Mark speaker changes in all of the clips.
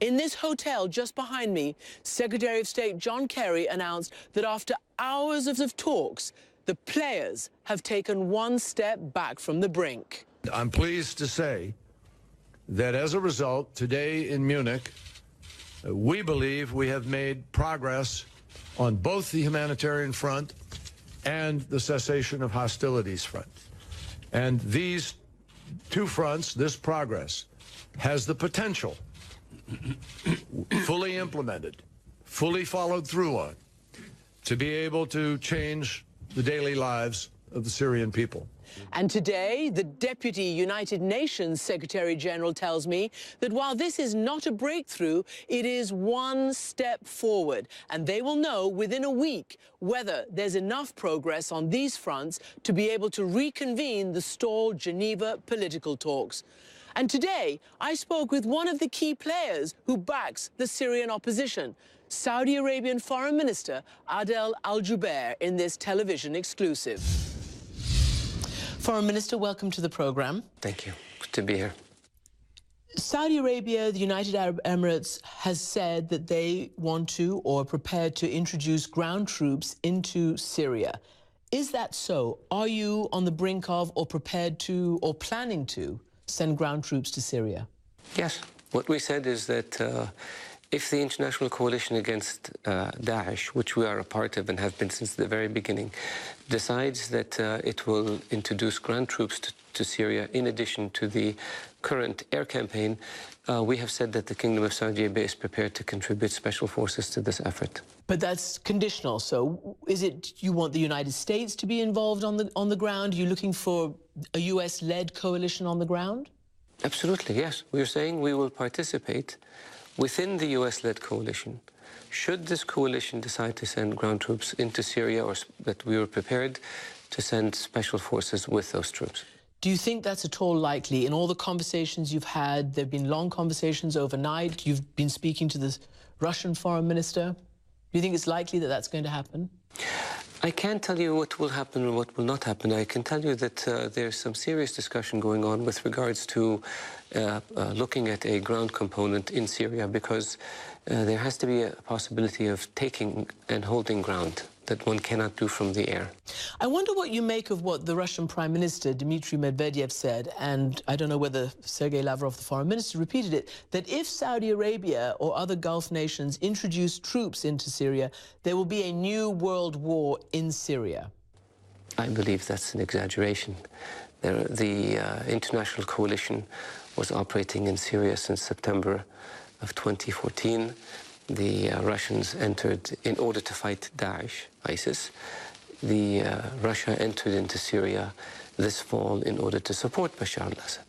Speaker 1: In this hotel just behind me, Secretary of State John Kerry announced that after hours of talks, the players have taken one step back from the brink.
Speaker 2: I'm pleased to say that as a result, today in Munich, we believe we have made progress on both the humanitarian front and the cessation of hostilities front. And these two fronts, this progress, has the potential, fully implemented, fully followed through on, to be able to change the daily lives of the Syrian people.
Speaker 1: And today, the Deputy United Nations Secretary General tells me that while this is not a breakthrough, it is one step forward. And they will know within a week whether there's enough progress on these fronts to be able to reconvene the stalled Geneva political talks. And today, I spoke with one of the key players who backs the Syrian opposition, Saudi Arabian Foreign Minister Adel AL-Jubeir, in this television exclusive. Foreign Minister, welcome to the program.
Speaker 3: Thank you. Good to be here.
Speaker 1: Saudi Arabia, the United Arab Emirates, has said that they want to or are prepared to introduce ground troops into Syria. Is that so? Are you on the brink of or prepared to or planning to send ground troops to Syria?
Speaker 3: Yes. What we said is that if the international coalition against Daesh, which we are a part of and have been since the very beginning, decides that it will introduce ground troops to Syria in addition to the current air campaign, we have said that the Kingdom of Saudi Arabia is prepared to contribute special forces to this effort.
Speaker 1: But that's conditional. So is it you want the United States to be involved on the ground? Are you looking for a US-led coalition on the ground?
Speaker 3: Absolutely, yes. We're saying we will participate within the US-led coalition. Should this coalition decide to send ground troops into Syria, or that we were prepared to send special forces with those troops.
Speaker 1: Do you think that's at all likely? In all the conversations you've had, there have been long conversations overnight. You've been speaking to the Russian foreign minister. Do you think it's likely that that's going to happen?
Speaker 3: I can't tell you what will happen and what will not happen. I can tell you that there's some serious discussion going on with regards to looking at a ground component in Syria, because there has to be a possibility of taking and holding ground that one cannot do from the air.
Speaker 1: I wonder what you make of what the Russian Prime Minister, Dmitry Medvedev, said, and I don't know whether Sergei Lavrov, the foreign minister, repeated it, that if Saudi Arabia or other Gulf nations introduce troops into Syria, there will be a new world war in Syria.
Speaker 3: I believe that's an exaggeration. The international coalition was operating in Syria since September of 2014. The Russians entered in order to fight Daesh, ISIS. Russia entered into Syria this fall in order to support Bashar al-Assad.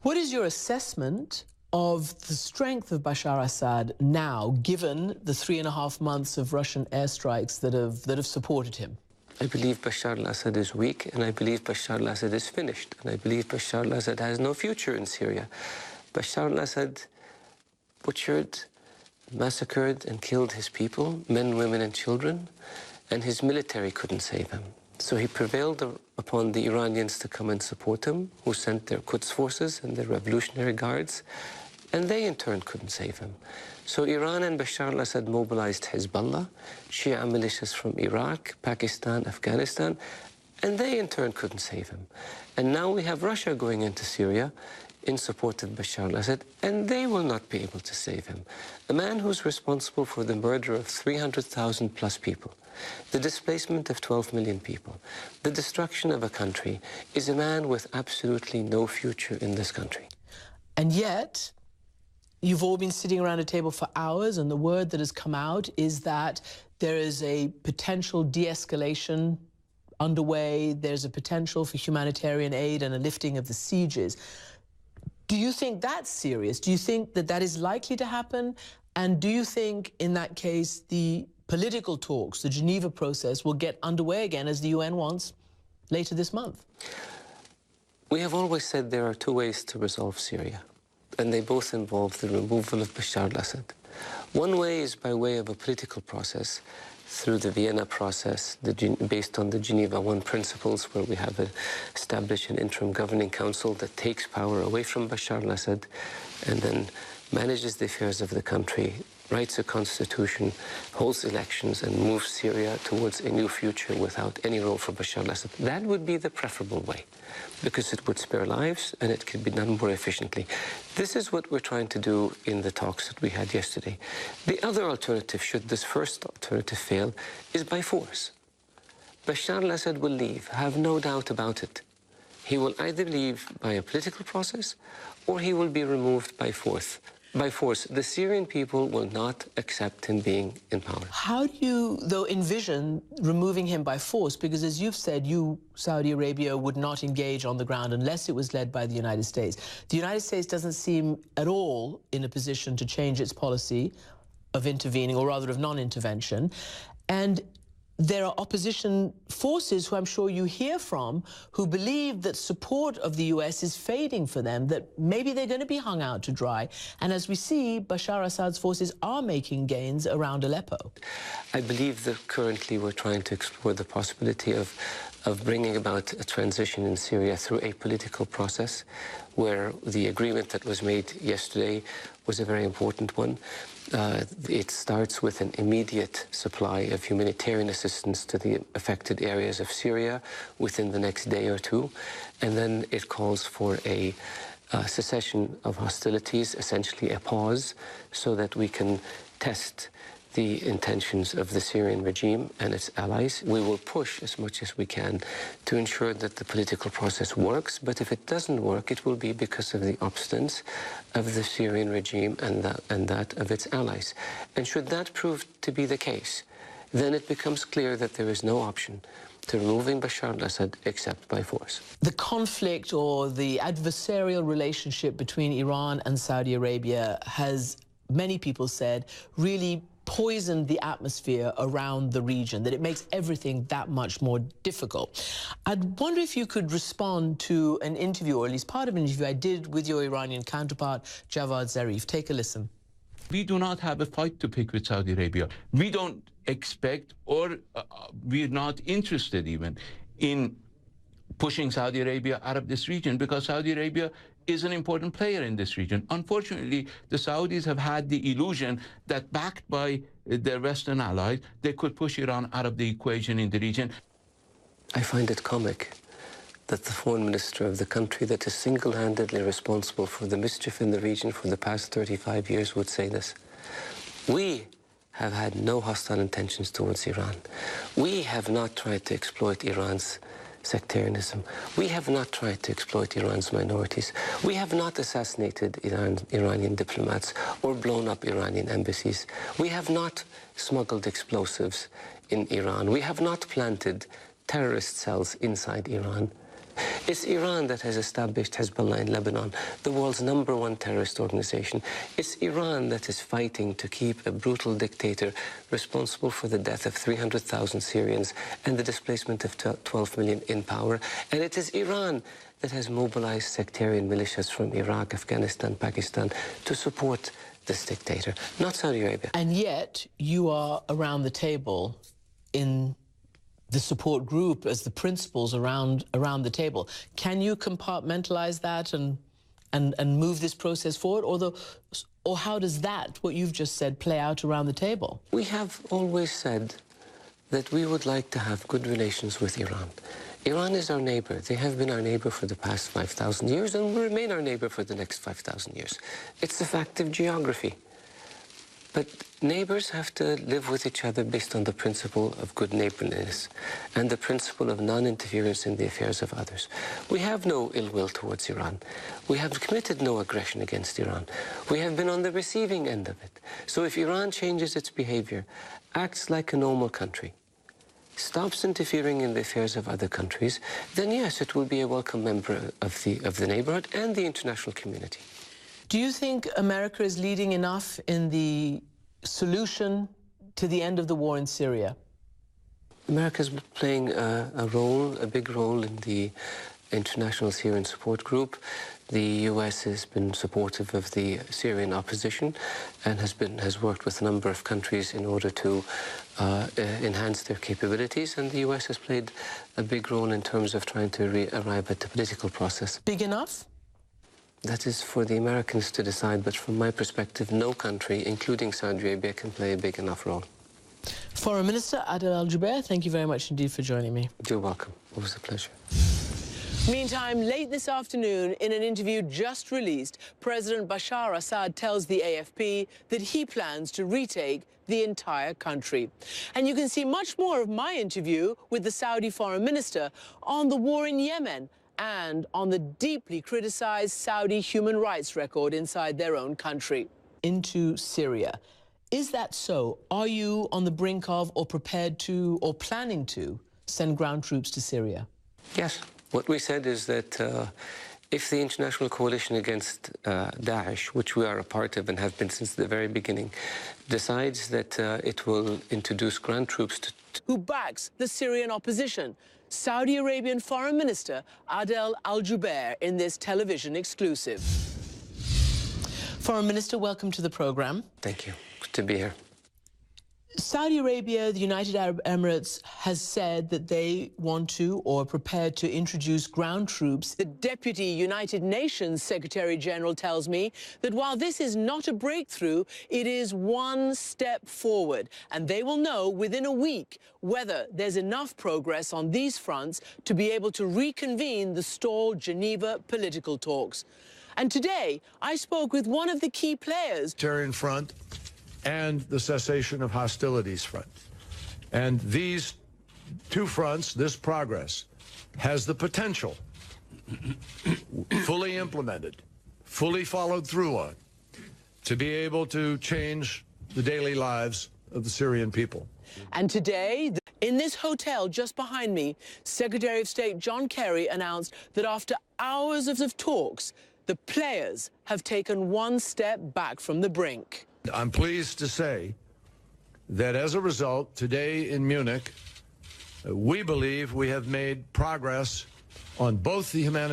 Speaker 1: What is your assessment of the strength of Bashar al-Assad now, given the 3.5 months of Russian airstrikes that have supported him?
Speaker 3: I believe Bashar al-Assad is weak, and I believe Bashar al-Assad is finished, and I believe Bashar al-Assad has no future in Syria. Bashar al-Assad butchered, massacred and killed his people, men, women and children, and his military couldn't save him. So he prevailed upon the Iranians to come and support him, who sent their Quds forces and their revolutionary guards, and they in turn couldn't save him. So Iran and Bashar al-Assad mobilized Hezbollah, Shia militias from Iraq, Pakistan, Afghanistan, and they in turn couldn't save him. And now we have Russia going into Syria in support of Bashar al-Assad, and they will not be able to save him. A man who's responsible for the murder of 300,000 plus people, the displacement of 12 million people, the destruction of a country, is a man with absolutely no future in this country.
Speaker 1: And yet, you've all been sitting around a table for hours, and the word that has come out is that there is a potential de-escalation underway, there's a potential for humanitarian aid and a lifting of the sieges. Do you think that's serious? Do you think that that is likely to happen? And do you think, in that case, the political talks, the Geneva process, will get underway again, as the UN wants, later this month?
Speaker 3: We have always said there are two ways to resolve Syria, and they both involve the removal of Bashar al-Assad. One way is by way of a political process, through the Vienna process, based on the Geneva I principles, where we have established an interim governing council that takes power away from Bashar al-Assad and then manages the affairs of the country, writes a constitution, holds elections, and moves Syria towards a new future without any role for Bashar al-Assad. That would be the preferable way, because it would spare lives and it could be done more efficiently. This is what we're trying to do in the talks that we had yesterday. The other alternative, should this first alternative fail, is by force. Bashar al-Assad will leave, have no doubt about it. He will either leave by a political process or he will be removed by force. The Syrian people will not accept him being in power.
Speaker 1: How do you, though, envision removing him by force? Because, as you've said, Saudi Arabia, would not engage on the ground unless it was led by the United States. The United States doesn't seem at all in a position to change its policy of intervening, or rather of non-intervention. And there are opposition forces who I'm sure you hear from who believe that support of the US is fading for them, that maybe they're going to be hung out to dry. And as we see, Bashar Assad's forces are making gains around Aleppo.
Speaker 3: I believe that currently we're trying to explore the possibility of bringing about a transition in Syria through a political process, where the agreement that was made yesterday was a very important one. It starts with an immediate supply of humanitarian assistance to the affected areas of Syria within the next day or two, and then it calls for a cessation of hostilities, essentially a pause, so that we can test the intentions of the Syrian regime and its allies. We will push as much as we can to ensure that the political process works, but if it doesn't work, it will be because of the obstinance of the Syrian regime and that of its allies. And should that prove to be the case, then it becomes clear that there is no option to removing Bashar al-Assad except by force.
Speaker 1: The conflict or the adversarial relationship between Iran and Saudi Arabia has, many people said, really poisoned the atmosphere around the region, that it makes everything that much more difficult. I'd wonder if you could respond to an interview, or at least part of an interview I did with your Iranian counterpart, Javad Zarif. Take a listen.
Speaker 4: We do not have a fight to pick with Saudi Arabia. We don't expect, or we're not interested even in pushing Saudi Arabia out of this region, because Saudi Arabia is an important player in this region. Unfortunately, the Saudis have had the illusion that, backed by their Western allies, they could push Iran out of the equation in the region.
Speaker 3: I find it comic that the foreign minister of the country that is single-handedly responsible for the mischief in the region for the past 35 years would say this. We have had no hostile intentions towards Iran. We have not tried to exploit Iran's sectarianism. We have not tried to exploit Iran's minorities. We have not assassinated Iranian diplomats or blown up Iranian embassies. We have not smuggled explosives in Iran. We have not planted terrorist cells inside Iran. It's Iran that has established Hezbollah in Lebanon, the world's #1 terrorist organization. It's Iran that is fighting to keep a brutal dictator responsible for the death of 300,000 Syrians and the displacement of 12 million in power. And it is Iran that has mobilized sectarian militias from Iraq, Afghanistan, Pakistan to support this dictator, not Saudi Arabia.
Speaker 1: And yet you are around the table in the support group as the principals around the table. Can you compartmentalize that and move this process forward? Or how does that, what you've just said, play out around the table?
Speaker 3: We have always said that we would like to have good relations with Iran. Iran is our neighbor. They have been our neighbor for the past 5,000 years and will remain our neighbor for the next 5,000 years. It's a fact of geography. But neighbors have to live with each other based on the principle of good neighborliness and the principle of non-interference in the affairs of others. We have no ill will towards Iran. We have committed no aggression against Iran. We have been on the receiving end of it. So if Iran changes its behavior, acts like a normal country, stops interfering in the affairs of other countries, then yes, it will be a welcome member of the neighborhood and the international community.
Speaker 1: Do you think America is leading enough in the solution to the end of the war in Syria?
Speaker 3: America is playing a big role in the international Syrian support group. The US has been supportive of the Syrian opposition and has worked with a number of countries in order to enhance their capabilities. And the US has played a big role in terms of trying to arrive at the political process.
Speaker 1: Big enough?
Speaker 3: That is for the Americans to decide, but from my perspective, no country, including Saudi Arabia, can play a big enough role.
Speaker 1: Foreign Minister Adel AL-Jubeir, thank you very much indeed for joining me.
Speaker 3: You're welcome. It was a pleasure.
Speaker 1: Meantime, late this afternoon, in an interview just released, President Bashar al-Assad tells the AFP that he plans to retake the entire country. And you can see much more of my interview with the Saudi Foreign Minister on the war in Yemen and on the deeply criticized Saudi human rights record inside their own country. Into Syria. Is that so? Are you on the brink of, or prepared to, or planning to send ground troops to Syria?
Speaker 3: Yes. What we said is that if the international coalition against Daesh, which we are a part of and have been since the very beginning, decides that it will introduce ground troops to...
Speaker 1: Who backs the Syrian opposition? Saudi Arabian Foreign Minister Adel AL-Jubeir in this television exclusive. Foreign Minister, welcome to the program.
Speaker 3: Thank you. Good to be here.
Speaker 1: Saudi Arabia, the United Arab Emirates, has said that they want to or are prepared to introduce ground troops. The Deputy United Nations Secretary General tells me that while this is not a breakthrough, it is one step forward. And they will know within a week whether there's enough progress on these fronts to be able to reconvene the stalled Geneva political talks. And today, I spoke with one of the key players.
Speaker 2: Syrian front and the cessation of hostilities front. And these two fronts, this progress, has the potential, fully implemented, fully followed through on, to be able to change the daily lives of the Syrian people.
Speaker 1: And today, in this hotel just behind me, Secretary of State John Kerry announced that after hours of talks, the players have taken one step back from the brink.
Speaker 2: I'm pleased to say that as a result, today in Munich, we believe we have made progress on both the humanitarian